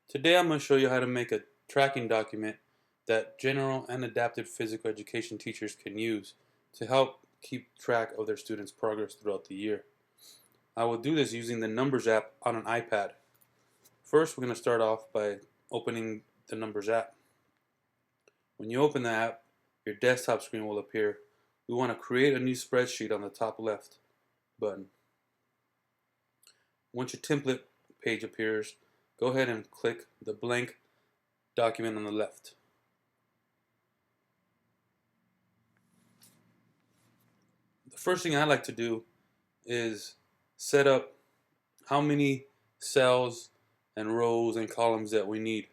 Today I'm going to show you how to make a tracking document that general and adapted physical education teachers can use to help keep track of their students' progress throughout the year. I will do this using the Numbers app on an iPad. First, we're going to start off by opening the Numbers app. When you open the app, your desktop screen will appear. We want to create a new spreadsheet on the top left button. Once your template page appears, go ahead and click the blank document on the left. The first thing I like to do is set up how many cells and rows and columns that we need.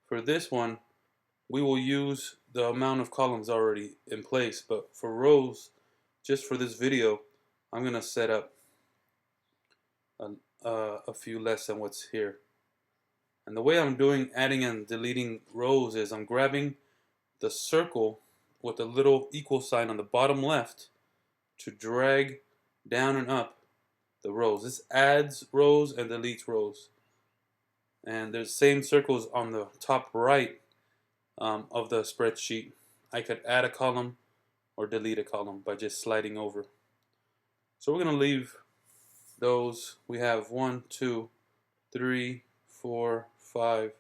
For this one, we will use the amount of columns already in place, but for rows, just for this video, I'm going to set up a few less than what's here. And the way I'm doing adding and deleting rows is I'm grabbing the circle with the little equal sign on the bottom left to drag down and up the rows. This adds rows and deletes rows. And there's same circles on the top right of the spreadsheet. I could add a column or delete a column by just sliding over. So we're going to leave those. We have 1, 2, 3, 4, 5,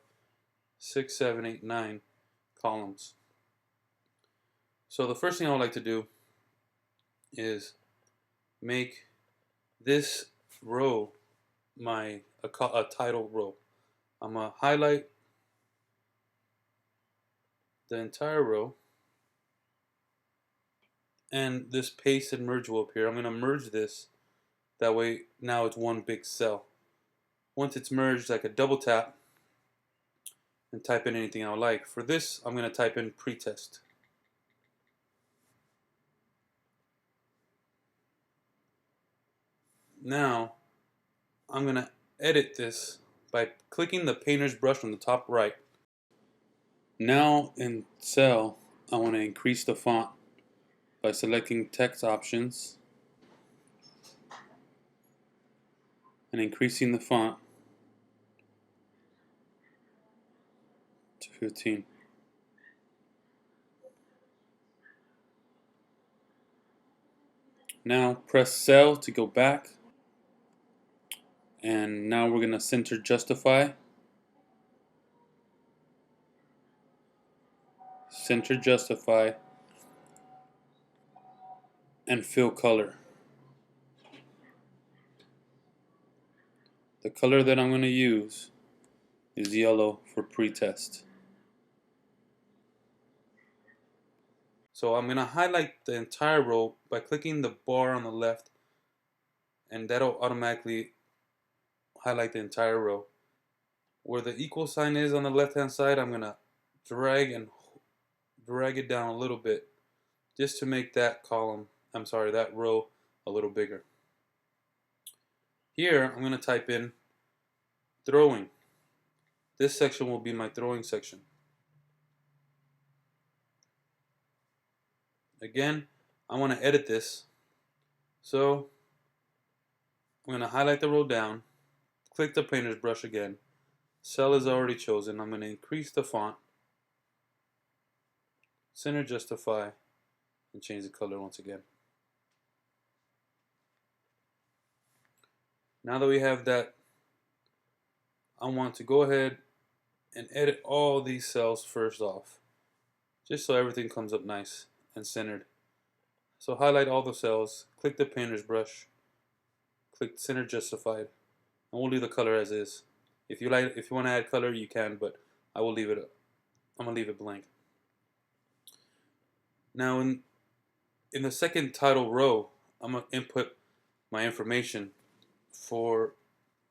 6, 7, 8, 9 columns. So the first thing I would like to do is make this row a title row. I'm going to highlight the entire row, and this paste and merge will appear. I'm going to merge this, that way now it's one big cell. Once it's merged, I could double tap and type in anything I would like. For this, I'm going to type in pretest. Now I'm going to edit this by clicking the painter's brush on the top right. Now in cell, I want to increase the font by selecting text options and increasing the font to 15. Now press cell to go back, and now we're going to center justify, and fill color. The color that I'm going to use is yellow for pretest. So I'm going to highlight the entire row by clicking the bar on the left, and that'll automatically highlight the entire row. Where the equal sign is on the left hand side, I'm going to drag it down a little bit just to make that row a little bigger. Here I'm going to type in throwing. This section will be my throwing section. Again, I want to edit this, so I'm going to highlight the row down, click the painter's brush again, cell is already chosen. I'm going to increase the font, center justify, and change the color once again. Now that we have that, I want to go ahead and edit all these cells first off, just so everything comes up nice and centered. So highlight all the cells, click the painter's brush, click center justified, and we'll leave the color as is. If you want to add color, you can, but I'm gonna leave it blank. Now in the second title row, I'm gonna input my information. For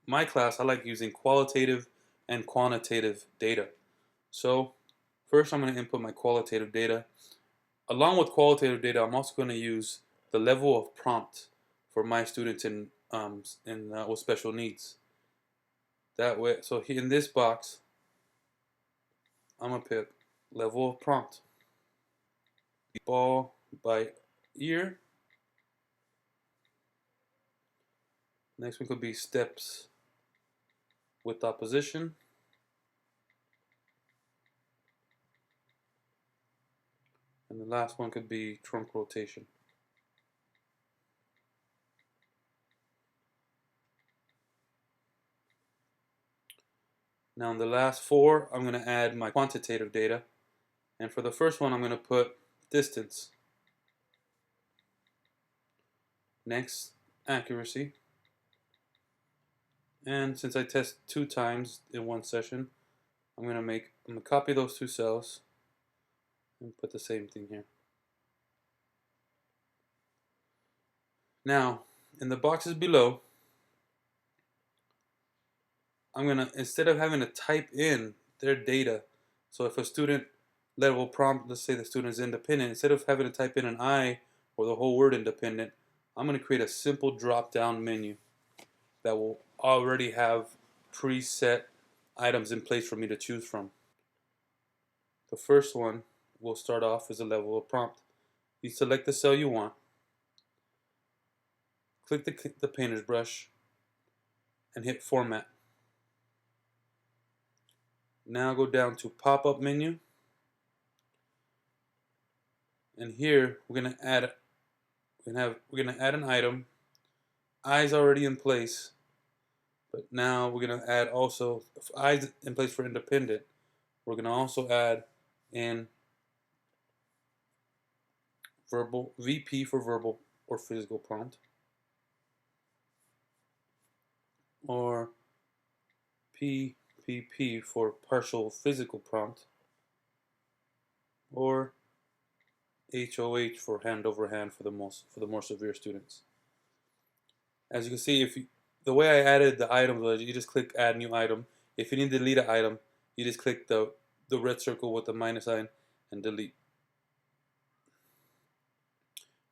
my class, I like using qualitative and quantitative data. So first I'm going to input my qualitative data. Along with qualitative data, I'm also going to use the level of prompt for my students with special needs. That way, so here in this box, I'm going to pick level of prompt. Ball by ear. Next one could be steps with opposition. last one could be trunk rotation. Now in the last four, I'm going to add my quantitative data. And for the first one, I'm going to put distance. Next, accuracy. And since I test 2 times in one session, I'm going to copy those 2 cells and put the same thing here. Now, in the boxes below, I'm going to, instead of having to type in their data, so if a student level prompt, let's say the student is independent, instead of having to type in an I or the whole word independent, I'm going to create a simple drop-down menu that will already have preset items in place for me to choose from. The first one will start off as a level of prompt. You select the cell you want, click the painter's brush, and hit Format. Now go down to Pop-up menu, and here we're gonna add an item. Eyes already in place, but now we're gonna add also eyes in place for independent. We're gonna also add in verbal VP for verbal or physical prompt, or PPP for partial physical prompt, or HOH for hand over hand for the more severe students. As you can see, the way I added the items was you just click Add New Item. If you need to delete an item, you just click the red circle with the minus sign and delete.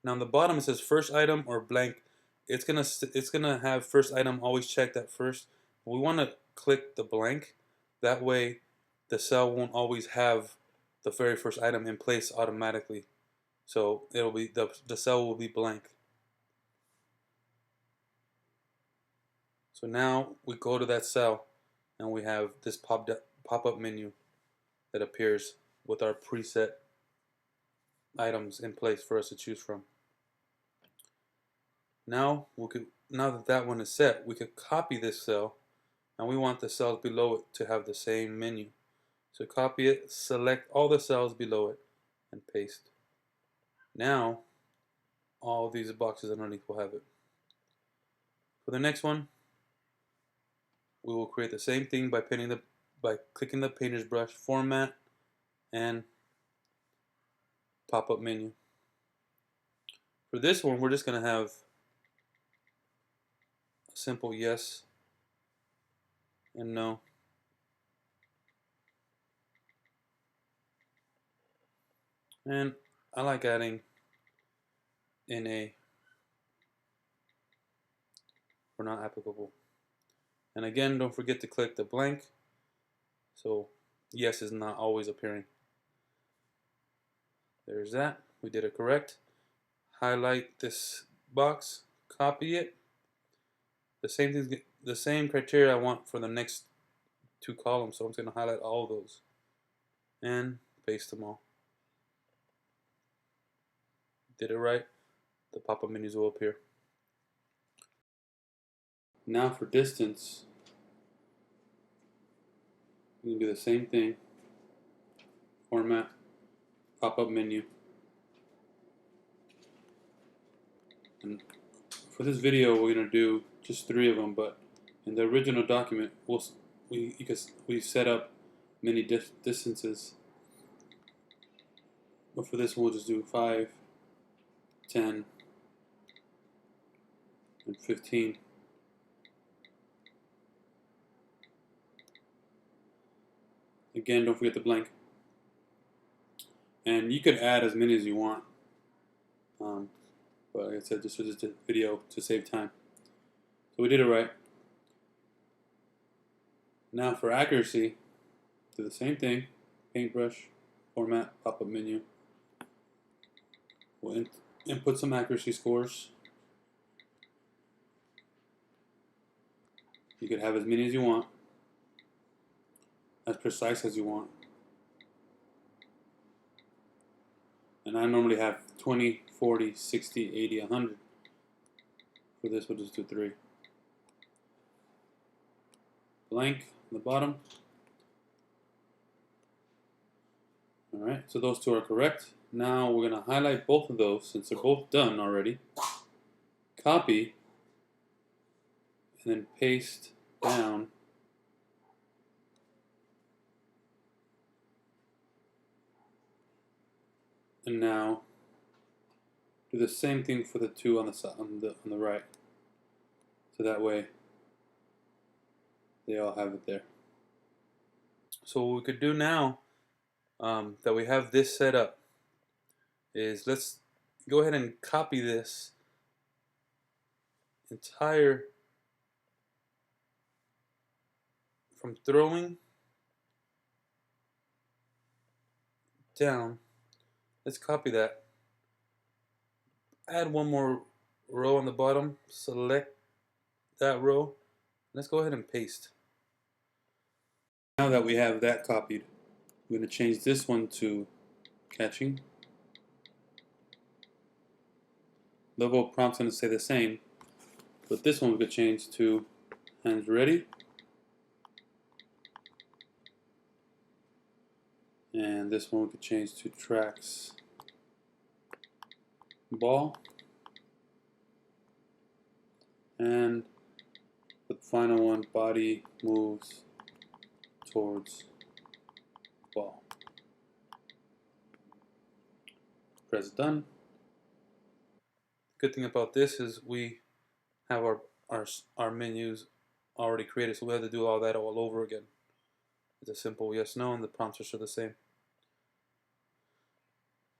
Now on the bottom it says first item or blank. It's gonna have first item always checked at first. We want to click the blank. That way the cell won't always have the very first item in place automatically. So it'll be the cell will be blank. So now we go to that cell and we have this pop-up menu that appears with our preset items in place for us to choose from. Now that one is set, we could copy this cell, and we want the cells below it to have the same menu. So copy it, select all the cells below it, and paste. Now all these boxes underneath will have it. For the next one, we will create the same thing by clicking the painter's brush, Format, and pop-up menu. For this one, we're just going to have a simple yes and no. And I like adding NA for not applicable. And again, don't forget to click the blank, so yes is not always appearing. There's that. We did it correct. Highlight this box, copy it. The same criteria I want for the next 2 columns, so I'm just going to highlight all of those and paste them all. Did it right. The pop-up menus will appear. Now for distance, we can do the same thing. Format, pop-up menu. And for this video, we're going to do just 3 of them, but in the original document, we set up many distances. But for this one, we'll just do 5, 10, and 15. Again, don't forget the blank. And you could add as many as you want. But like I said, this was just a video to save time. So we did it right. Now for accuracy, do the same thing. Paintbrush, Format, pop-up menu. We'll input some accuracy scores. You could have as many as you want, as precise as you want. And I normally have 20, 40, 60, 80, 100. For this, we'll just do 3. Blank on the bottom. Alright, so those two are correct. Now we're going to highlight both of those since they're both done already. Copy. And then paste down. And now do the same thing for the two on the side, on the right. So that way they all have it there. So what we could do now that we have this set up is let's go ahead and copy this entire from throwing down. Let's copy that. Add one more row on the bottom. Select that row. Let's go ahead and paste. Now that we have that copied, we're going to change this one to catching. Logo prompt's going to stay the same, but this one we could change to hands ready. And this one we could change to tracks ball. And the final one, body moves towards ball. Press done. Good thing about this is we have our menus already created, so we have to do all that all over again. It's a simple yes, no, and the prompts are still the same.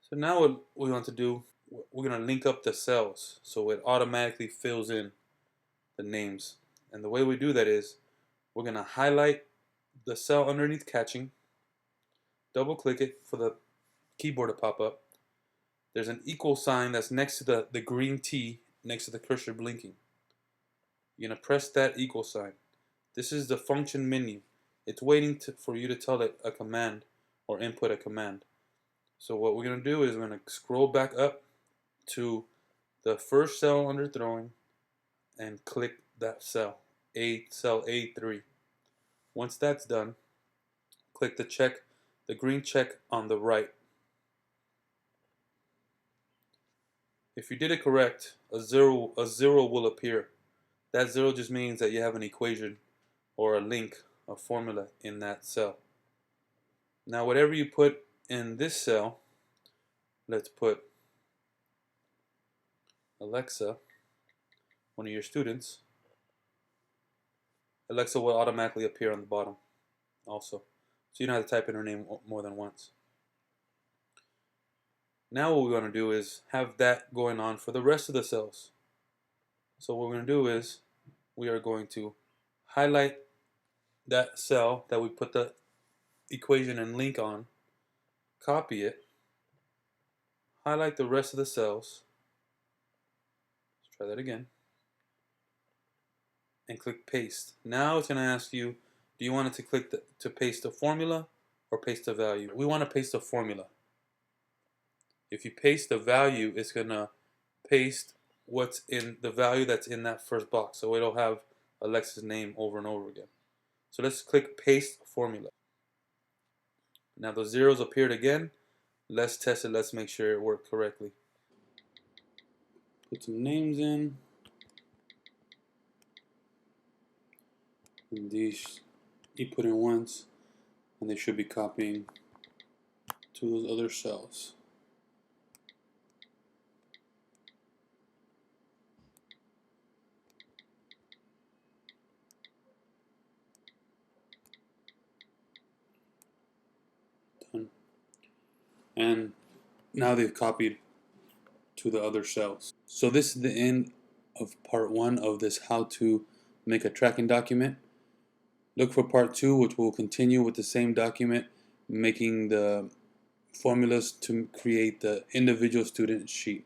So now what we want to do, we're going to link up the cells so it automatically fills in the names. And the way we do that is we're going to highlight the cell underneath catching, double click it for the keyboard to pop up. There's an equal sign that's next to the green T next to the cursor blinking. You're going to press that equal sign. This is the function menu. It's waiting for you to tell it a command or input a command. So what we're going to do is we're going to scroll back up to the first cell under throwing and click that cell, cell A3. Once that's done, click the green check on the right. If you did it correct, a zero will appear. That 0 just means that you have an equation or a link, a formula in that cell. Now whatever you put in this cell, let's put Alexa, one of your students. Alexa will automatically appear on the bottom also. So you don't have to type in her name more than once. Now what we want to do is have that going on for the rest of the cells. So what we're going to do is we are going to highlight that cell that we put the equation and link on, copy it, highlight the rest of the cells, let's try that again, and click paste. Now it's going to ask you, do you want it to click to paste the formula or paste the value? We want to paste the formula. If you paste the value, it's going to paste what's in the value that's in that first box. So it'll have Alexa's name over and over again. So let's click paste formula. Now the zeros appeared again. Let's test it. Let's make sure it worked correctly. Put some names in. And these you put in once, and they should be copying to those other cells. Done. And now they've copied to the other cells. So this is the end of part 1 of this how to make a tracking document. Look for part 2, which will continue with the same document, making the formulas to create the individual student sheet.